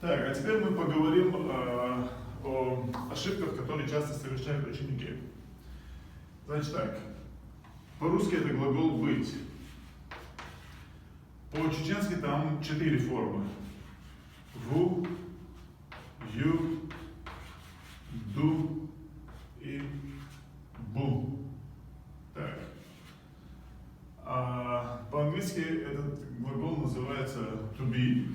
Так, а теперь мы поговорим о ошибках, которые часто совершают ученики. Значит так, по-русски это глагол «быть». По-чеченски там 4 формы. Ву, ю, ду и бу. Так. А по-английски этот глагол называется to be,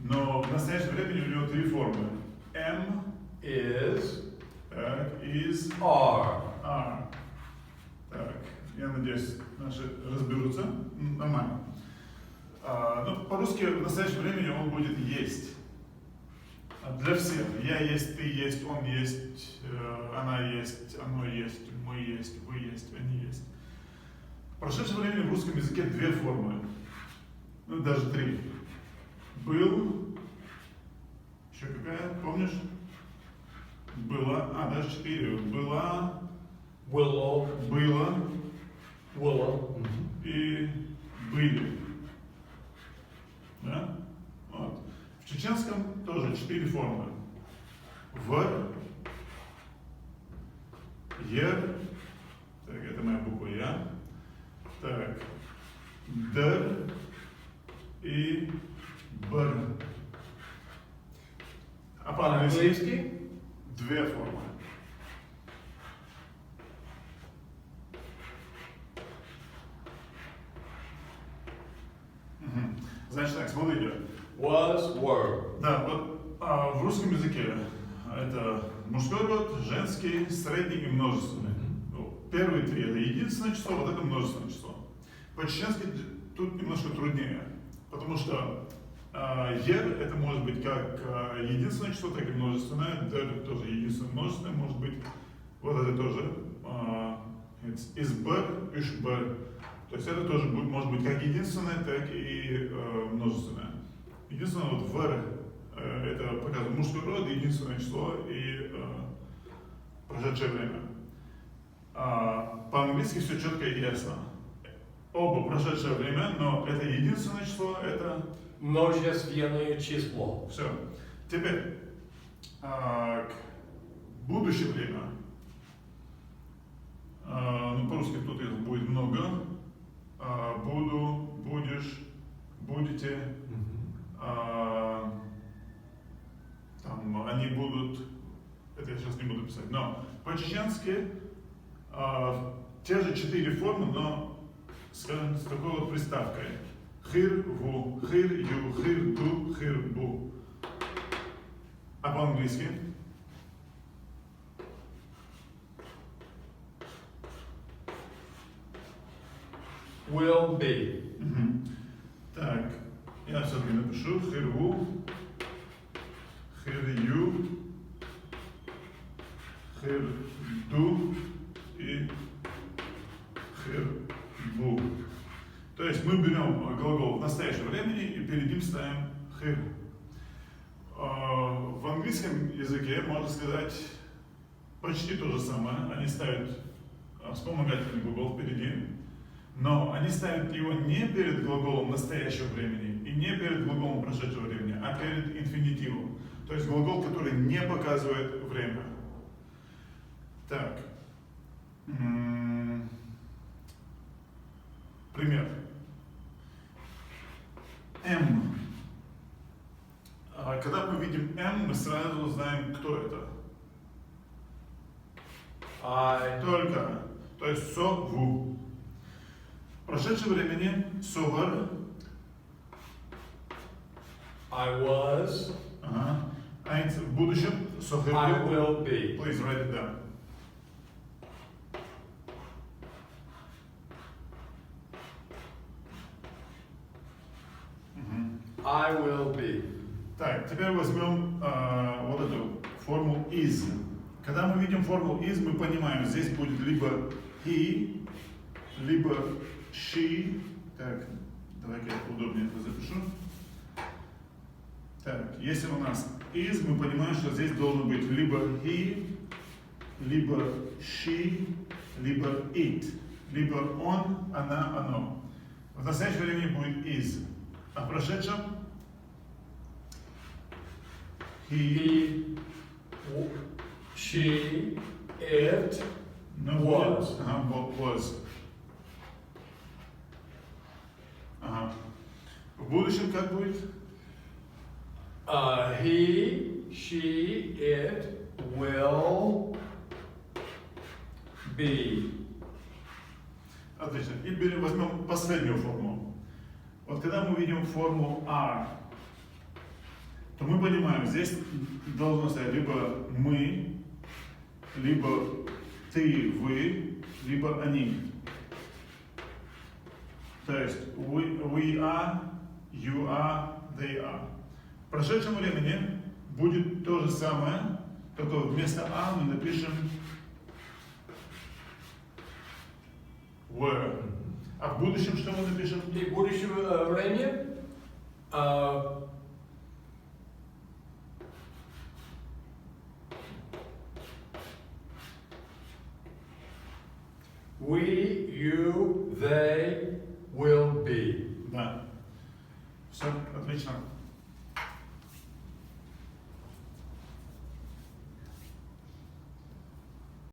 но в настоящем времени у него 3 формы. Am, Is, так, is, are. are. Так, я надеюсь, наши разберутся. Нормально. Ну, по-русски в настоящем времени он будет есть. Для всех. Я есть, ты есть, он есть, она есть, оно есть, мы есть, вы есть, они есть. В прошедшем времени в русском языке 2 формы. Ну, даже 3. Был. Еще какая? Помнишь? Была. Даже 4. Была. Willow. Было. Willow. И были. Да? Вот. В чеченском тоже 4 формы. В, Ер, так, это моя буква Я, так, Др и Бр. А по-английски 2 формы. Значит так, смотрите. Was, were. Да, вот в русском языке это мужской род, женский, средний и множественный. Первые 3 это единственное число, вот это множественное число. По-чеченски тут немножко труднее, потому что ер это может быть как единственное число, так и множественное, др тоже единственное множественное, может быть, вот это тоже избр, ишбр. То есть это тоже может быть как единственное, так и множественное. Единственное, вот в это показывает мужской род, единственное число и прошедшее время. По-английски все четко и ясно. Оба прошедшее время, но это единственное число, это Множественное число. все. Теперь будущее время. Ну, по-русски тут их будет много. Буду, будешь, будете. Там они будут, это я сейчас не буду писать, но по-чеченски те же 4 формы, но, скажем, с такой вот приставкой. Хир, ву, хир, ю, хир, ду, хир, бу. А по-английски? Will be. Так, я все-таки напишу хир, ву, хир, ю, хир, ду и хир, бу. То есть мы берем глагол в настоящем времени и перед ним ставим хир. В английском языке можно сказать почти то же самое. Они ставят вспомогательный глагол впереди, но они ставят его не перед глаголом настоящего времени и не перед глаголом прошедшего времени, а перед инфинитивом. То есть глагол, который не показывает время. Так. Пример. М. Когда мы видим М, мы сразу знаем, кто это. I. Только. То есть сову. В прошедшем времени совар. I was. А в будущем совер. I will be. Please write it down. I will be. Так, теперь возьмем вот эту форму is. Когда мы видим формулу is, мы понимаем, здесь будет либо he, либо she. Так, давай-ка я удобнее это запишу. Так, если у нас is, мы понимаем, что здесь должен быть либо he, либо she, либо it. Либо он, она, оно. В настоящем времени будет is. А в прошедшем he, he, she, it, no, was. Ага, was. Ага. В будущем как будет? he, she, it will be. Отлично. И возьмем последнюю форму. Вот когда мы видим форму are, то мы понимаем, здесь должно стоять либо мы, либо ты, вы, либо они. То есть we are, you are, they are. В прошедшем времени будет то же самое, только вместо are мы напишем were. А в будущем что мы напишем? И в будущем времени we, you, they will be. Да. Все, отлично.